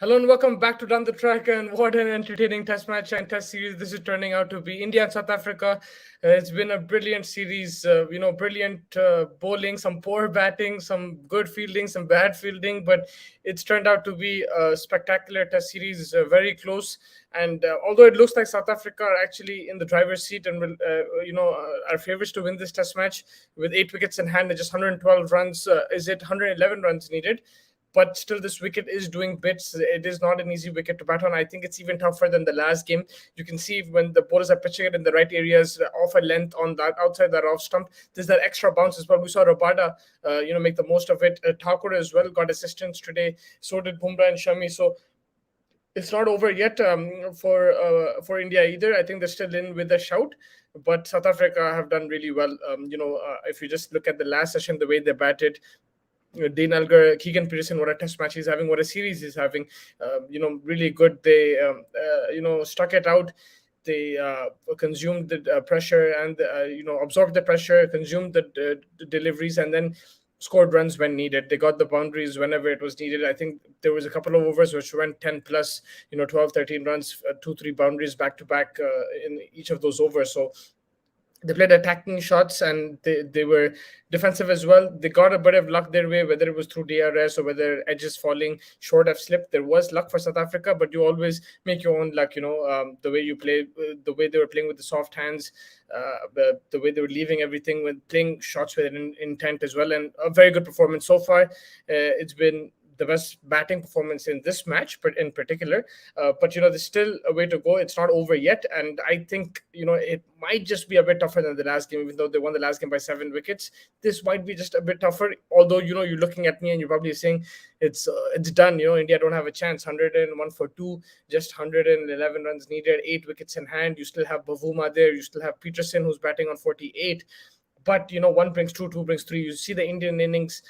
Hello and welcome back to Down the Track. And what an entertaining test match and test series this is turning out to be. India and South Africa. It's been a brilliant series. Brilliant bowling, some poor batting, some good fielding, some bad fielding. But it's turned out to be a spectacular test series, very close. And although it looks like South Africa are actually in the driver's seat and will, are favorites to win this test match with 8 wickets in hand and just 112 runs. Is it 111 runs needed? But still this wicket is doing bits. It is not an easy wicket to bat on. I think it's even tougher than the last game. You can see when the bowlers are pitching it in the right areas, off a length on that outside that off stump, there's that extra bounce as well. We saw Rabada make the most of it. Thakur as well got assistance today, so did Bumrah and Shami. So it's not over yet for India either. I think they're still in with a shout, but South Africa have done really well. If you just look at the last session, the way they batted, Dean Elgar, Keegan Peterson, what a test match he's having, what a series he's having. Really good. They, stuck it out. They consumed the pressure and, absorbed the pressure, consumed the deliveries, and then scored runs when needed. They got the boundaries whenever it was needed. I think there was a couple of overs which went 10 plus, 12, 13 runs, 2, 3 boundaries back to back in each of those overs. So they played attacking shots and they were defensive as well. They got a bit of luck their way, whether it was through DRS or whether edges falling short of slip. There was luck for South Africa, but you always make your own luck. The way you play, the way they were playing with the soft hands, the way they were leaving everything, with playing shots with an intent as well, and a very good performance so far. It's been the best batting performance in this match, but in particular. But there's still a way to go. It's not over yet, and I think it might just be a bit tougher than the last game. Even though they won the last game by 7 wickets, this might be just a bit tougher. Although you're looking at me and you're probably saying it's done. India don't have a chance. 101 for 2, just 111 runs needed, 8 wickets in hand. You still have Bavuma there. You still have Peterson who's batting on 48. But one brings two brings three. You see the Indian innings.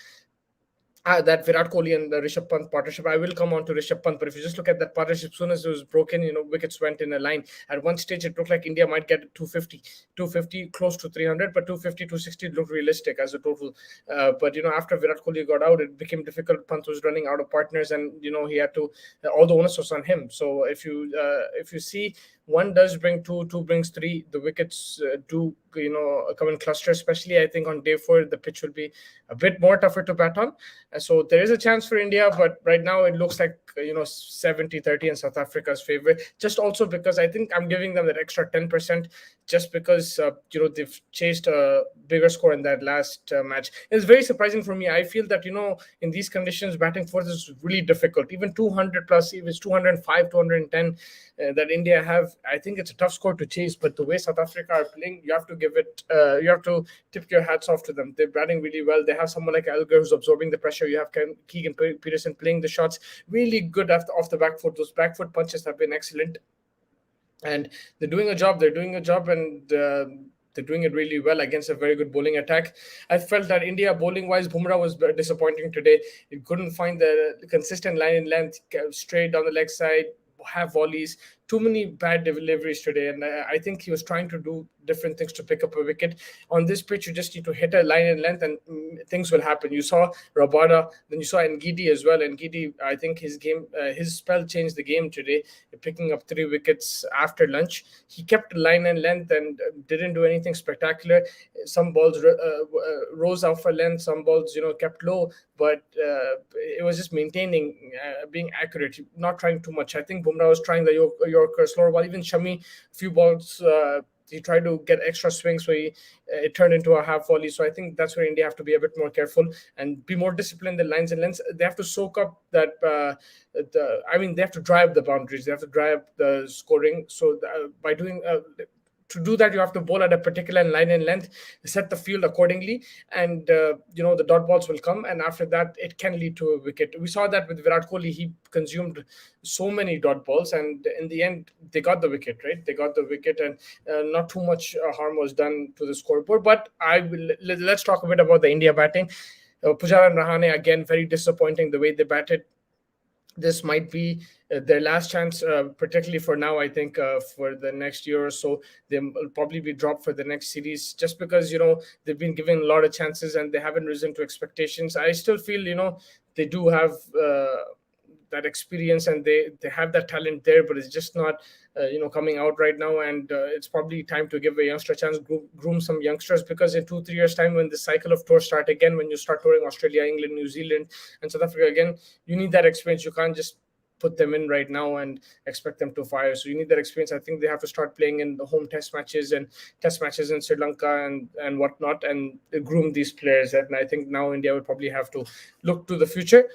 That Virat Kohli and the Rishabh Pant partnership. I will come on to Rishabh Pant, but if you just look at that partnership, as soon as it was broken, wickets went in a line. At one stage, it looked like India might get 250, close to 300, but 250, 260 looked realistic as a total. But after Virat Kohli got out, it became difficult. Pant was running out of partners, and he had to. All the onus was on him. So if you see, one does bring two brings three. The wickets do come in cluster, especially I think on day 4 the pitch will be a bit more tougher to bat on. So there is a chance for India, but right now it looks like 70-30 in South Africa's favor. Just also because I think I'm giving them that extra 10%, just because they've chased a bigger score in that last match. It's very surprising for me. I feel that in these conditions, batting fourth is really difficult. Even 200 plus, even it's 205, 210 that India have. I think it's a tough score to chase. But the way South Africa are playing, you have to give it. You have to tip your hats off to them. They're batting really well. They have someone like Elgar who's absorbing the pressure. You have Keegan Peterson playing the shots really good off the back foot. Those back foot punches have been excellent, and they're doing a job. And they're doing it really well against a very good bowling attack. I felt that India bowling-wise, Bumrah was disappointing today. He couldn't find the consistent line in length, straight down the leg side, have volleys, too many bad deliveries today. And I think he was trying to do different things to pick up a wicket. On this pitch, you just need to hit a line in length and things will happen. You saw Rabada, then you saw Ngidi as well. Ngidi, I think his spell changed the game today, picking up 3 wickets after lunch. He kept line and length and didn't do anything spectacular. Some balls rose out for length, some balls kept low, but it was just maintaining, being accurate, not trying too much. I think Bumrah was trying the Yorker slower ball. Even Shami, a few balls, he tried to get extra swings, so it turned into a half volley. So I think that's where India have to be a bit more careful and be more disciplined. The lines and lengths, they have to soak up that. They have to drive the boundaries. They have to drive the scoring. So by doing. To do that, you have to bowl at a particular line and length, set the field accordingly, and the dot balls will come. And after that, it can lead to a wicket. We saw that with Virat Kohli; he consumed so many dot balls, and in the end, they got the wicket. Right, they got the wicket, and not too much harm was done to the scoreboard. But let's talk a bit about the India batting. Pujara and Rahane again, very disappointing the way they batted. This might be their last chance, particularly for now. I think for the next year or so, they will probably be dropped for the next series, just because they've been given a lot of chances and they haven't risen to expectations. I still feel they do have that experience, and they have that talent there, but it's just not coming out right now. And it's probably time to give a youngster a chance, groom some youngsters, because in 2-3 years time, when the cycle of tours start again, when you start touring Australia, England, New Zealand, and South Africa again, you need that experience. You can't just put them in right now and expect them to fire. So you need that experience. I think they have to start playing in the home test matches and test matches in Sri Lanka and whatnot, and groom these players. And I think now India would probably have to look to the future.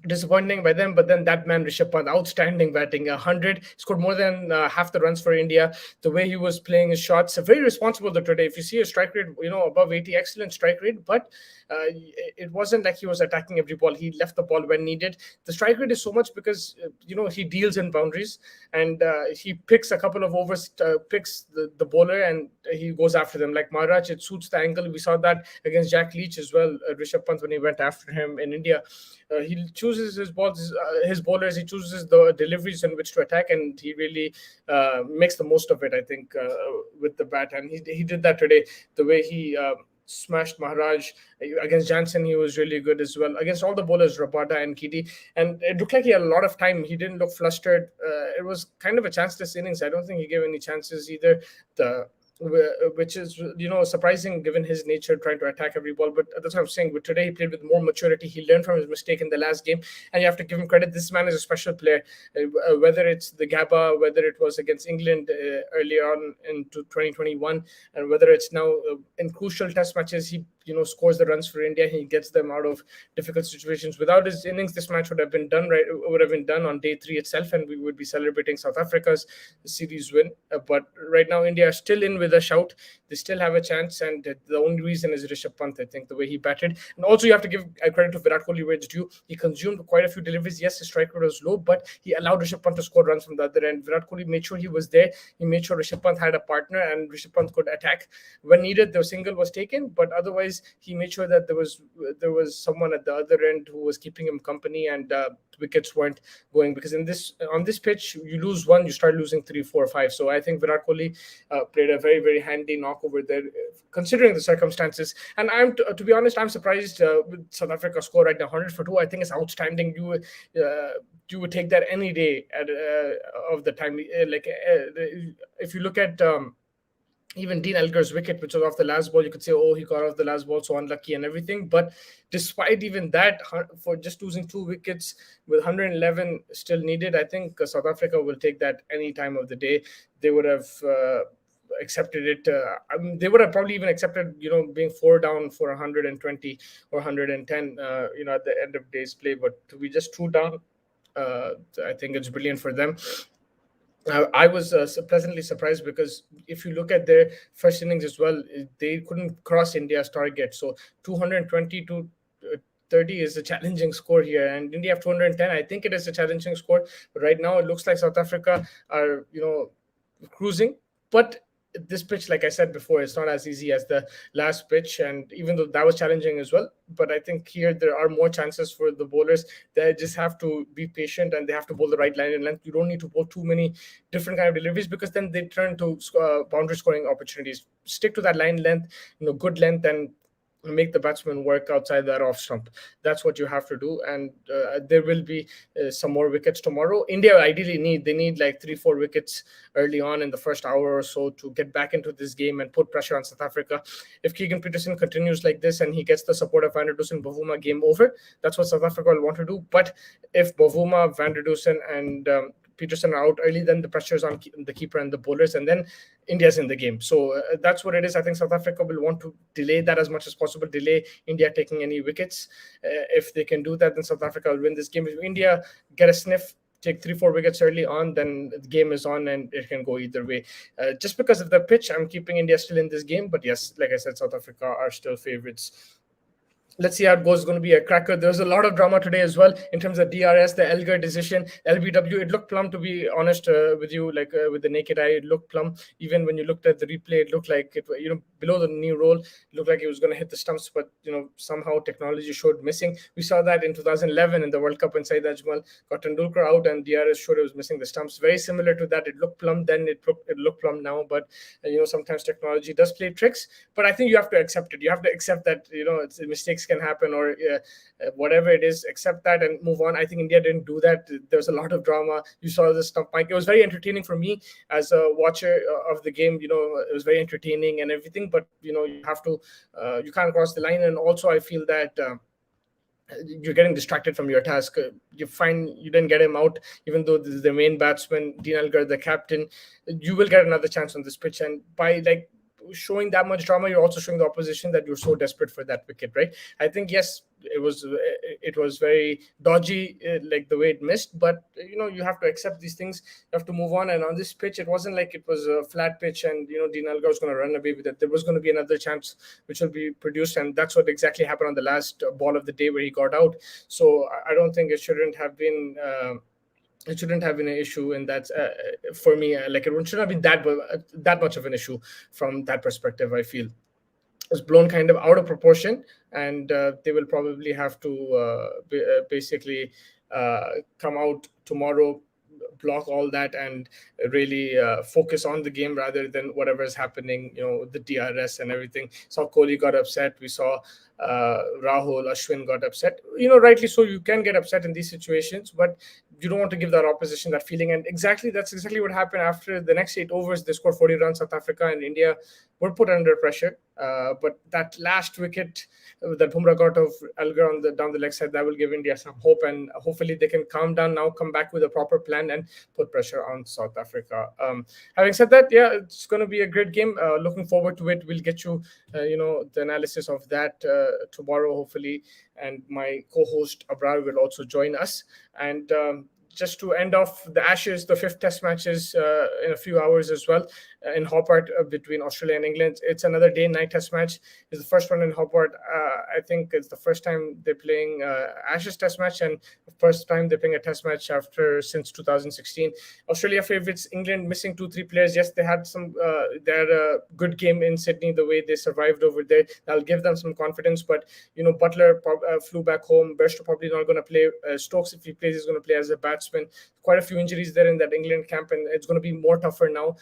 Disappointing by them, but then that man Rishabh Pant, outstanding batting, 100, scored more than half the runs for India. The way he was playing his shots, very responsible though today. If you see a strike rate, above 80, excellent strike rate, but it wasn't like he was attacking every ball. He left the ball when needed. The strike rate is so much because he deals in boundaries, and he picks a couple of overs, picks the bowler, and he goes after them. Like Maharaj, it suits the angle. We saw that against Jack Leach as well, Rishabh Pant, when he went after him in India. He chooses his balls, his bowlers. He chooses the deliveries in which to attack, and he really makes the most of it, I think, with the bat. And he did that today. The way he smashed Maharaj against Jansen, he was really good as well. Against all the bowlers, Rabada and Kidi, and it looked like he had a lot of time. He didn't look flustered. It was kind of a chanceless innings. I don't think he gave any chances either. Which is surprising given his nature, trying to attack every ball. But that's what I'm saying. But today he played with more maturity. He learned from his mistake in the last game, and you have to give him credit. This man is a special player. Whether it's the Gabba, whether it was against England earlier on into 2021, and whether it's now in crucial test matches, he scores the runs for India. He gets them out of difficult situations. Without his innings, this match would have been done on day 3 itself, and we would be celebrating South Africa's series win. But right now, India are still in with a shout. They still have a chance, and the only reason is Rishabh Pant, I think, the way he batted. And also, you have to give credit to Virat Kohli where it's due. He consumed quite a few deliveries. Yes, his strike rate was low, but he allowed Rishabh Pant to score runs from the other end. Virat Kohli made sure he was there. He made sure Rishabh Pant had a partner, and Rishabh Pant could attack when needed. The single was taken, but otherwise, he made sure that there was someone at the other end who was keeping him company, and wickets weren't going, because on this pitch, you lose one, you start losing 3, 4, 5. So I think Virat Kohli played a very, very handy knock over there, considering the circumstances. And to be honest, I'm surprised with South Africa score right now, 100 for 2. I think it's outstanding. You would take that any day of the time. If you look at even Dean Elgar's wicket, which was off the last ball, you could say, oh, he got off the last ball, so unlucky and everything. But despite even that, for just losing 2 wickets with 111 still needed, I think South Africa will take that any time of the day. They would have accepted it. They would have probably even accepted, being 4 down for 120 or 110, at the end of day's play. But to be just 2 down, I think it's brilliant for them. I was pleasantly surprised, because if you look at their first innings as well, they couldn't cross India's target. So 220 to 30 is a challenging score here, and India have 210. I think it is a challenging score, but right now it looks like South Africa are cruising. But this pitch, like I said before, it's not as easy as the last pitch, and even though that was challenging as well, but I think here there are more chances for the bowlers. They just have to be patient, and they have to bowl the right line and length. You don't need to bowl too many different kind of deliveries, because then they turn to boundary scoring opportunities. Stick to that line length, good length, and make the batsman work outside that off stump. That's what you have to do, and there will be some more wickets tomorrow. India ideally need like 3-4 wickets early on in the first hour or so to get back into this game and put pressure on South Africa. If Keegan Peterson continues like this and he gets the support of Van der Dussen, Bavuma, game over. That's what South Africa will want to do. But if Bavuma, Van der Dussen, and Peterson are out early, then the pressure is on the keeper and the bowlers, and then India's in the game. So that's what it is. I think South Africa will want to delay that as much as possible, delay India taking any wickets. If they can do that, then South Africa will win this game. If India get a sniff, take 3-4 wickets early on, then the game is on, and it can go either way. Just because of the pitch, I'm keeping India still in this game. But yes, like I said, South Africa are still favorites. Let's see how it goes. It's going to be a cracker. There's a lot of drama today as well in terms of DRS, the Elgar decision, LBW. It looked plumb, to be honest with you, with the naked eye. It looked plumb. Even when you looked at the replay, it looked like it, below the knee roll, it looked like it was going to hit the stumps, but somehow technology showed missing. We saw that in 2011 in the World Cup when Saeed Ajmal got Tendulkar out, and DRS showed it was missing the stumps. Very similar to that. It looked plumb then. It looked plumb now. But sometimes technology does play tricks. But I think you have to accept it. You have to accept that mistakes mistakes can happen, or whatever it is, accept that and move on. I think India didn't do that. There was a lot of drama. You saw the stuff, Mike. It was very entertaining for me as a watcher of the game. It was very entertaining and everything, but you have to, you can't cross the line. And also I feel that you're getting distracted from your task. You find you didn't get him out, even though this is the main batsman, Dean Elgar, the captain. You will get another chance on this pitch, and by showing that much drama, you're also showing the opposition that you're so desperate for that wicket, right? I think yes, it was very dodgy, like the way it missed, but you have to accept these things. You have to move on. And on this pitch, it wasn't like it was a flat pitch and Dean Elgar was going to run away with it. There was going to be another chance which will be produced, and that's what exactly happened on the last ball of the day where he got out. So I don't think it shouldn't have been. It shouldn't have been an issue in that, for me. Like, it shouldn't have been that much of an issue from that perspective. I feel it's blown kind of out of proportion, and they will probably have to basically come out tomorrow, block all that, and really focus on the game rather than whatever is happening, the DRS and everything. So Kohli got upset. We saw Rahul, Ashwin got upset. Rightly so. You can get upset in these situations, but you don't want to give that opposition that feeling. And that's exactly what happened after the next 8 overs. They scored 40 runs, South Africa, and India were put under pressure. But that last wicket that Bumrah got of Elgar down the leg side, that will give India some hope, and hopefully they can calm down now, come back with a proper plan, and put pressure on South Africa. Having said that, yeah, it's going to be a great game. Looking forward to it. We'll get you, the analysis of that tomorrow, hopefully, and my co-host Abrar will also join us. And just to end off the Ashes, the 5th Test matches in a few hours as well in Hobart between Australia and England. It's another day-night Test match. It's the first one in Hobart. I think it's the first time they're playing Ashes Test match, and the first time they're playing a Test match since 2016. Australia favorites, England missing 2-3 players. Yes, they had a good game in Sydney, the way they survived over there. That'll give them some confidence. But Butler flew back home. Bairstow probably not going to play. Stokes, if he plays, is going to play as a batsman. Quite a few injuries there in that England camp, and it's going to be more tougher now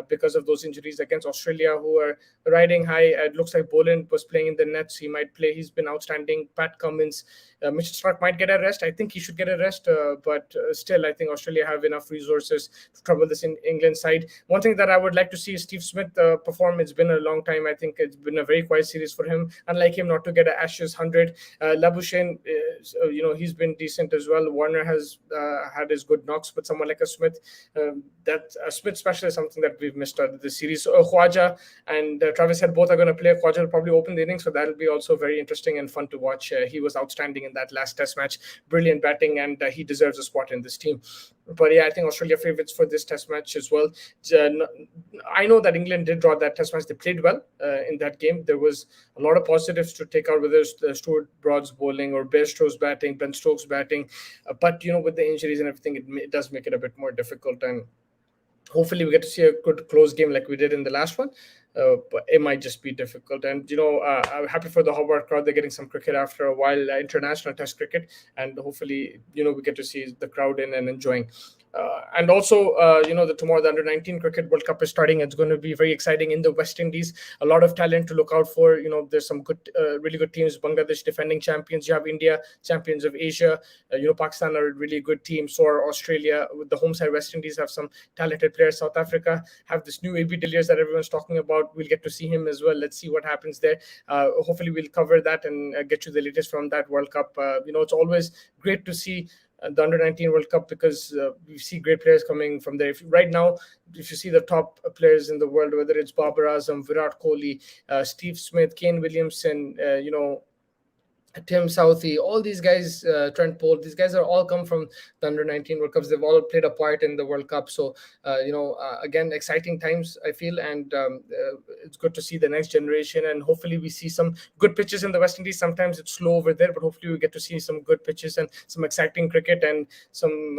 because of those injuries against Australia, who are riding high. It looks like Boland was playing in the nets. He might play. He's been outstanding. Pat Cummins, Mitchell Starc might get a rest. I think he should get a rest, but still, I think Australia have enough resources to trouble this in England side. One thing that I would like to see is Steve Smith perform. It's been a long time. I think it's been a very quiet series for him. Unlike him, not to get an Ashes 100. Labuschagne, he's been decent as well. Warner has had his good knocks, but someone like a Smith, that Smith special is something that we've missed out of the series. So Khwaja and Travis Head both are going to play. Khwaja will probably open the innings, so that'll be also very interesting and fun to watch. He was outstanding in that last Test match, brilliant batting, and he deserves a spot in this team. But yeah, I think Australia favorites for this Test match as well. I know that England did draw that Test match. They played well in that game. There was a lot of positives to take out, whether it's Stuart Broad's bowling or Bairstow's batting, Ben Stokes' batting. But with the injuries and everything, it does make it a bit more difficult. And hopefully we get to see a good close game like we did in the last one. But it might just be difficult. And I'm happy for the Hobart crowd. They're getting some cricket after a while, international Test cricket, and hopefully we get to see the crowd in and enjoying. And also, tomorrow the Under-19 Cricket World Cup is starting. It's going to be very exciting in the West Indies. A lot of talent to look out for. There's some good, really good teams. Bangladesh defending champions. You have India, champions of Asia. Pakistan are a really good team. So are Australia. With the home side, West Indies have some talented players. South Africa have this new AB de Villiers that everyone's talking about. We'll get to see him as well. Let's see what happens there. Hopefully, we'll cover that and get you the latest from that World Cup. It's always great to see the Under-19 World Cup, because we see great players coming from there. Right now, if you see the top players in the world, whether it's Babar Azam, Virat Kohli, Steve Smith, Kane Williamson, Tim Southey, all these guys, Trent Bolt, these guys are all come from the Under-19 World Cups. They've all played a part in the World Cup. So, again, exciting times, I feel, and it's good to see the next generation. And hopefully we see some good pitches in the West Indies. Sometimes it's slow over there, but hopefully we get to see some good pitches and some exciting cricket and some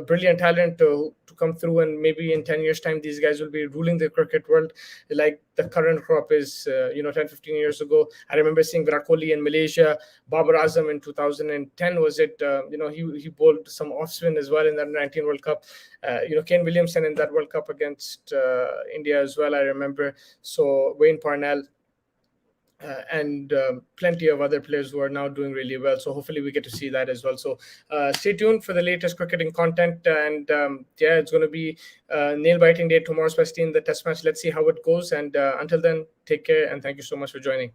brilliant talent to come through. And maybe in 10 years' time, these guys will be ruling the cricket world like the current crop is, 10, 15 years ago. I remember seeing Virat Kohli in Malaysia, Babar Azam in 2010, was it? He bowled some off-spin as well in that 19 World Cup. Kane Williamson in that World Cup against India as well, I remember. So Wayne Parnell. and plenty of other players who are now doing really well. So hopefully we get to see that as well. So stay tuned for the latest cricketing content. And yeah, it's going to be nail-biting day tomorrow, especially in the test match. Let's see how it goes. And until then, take care and thank you so much for joining.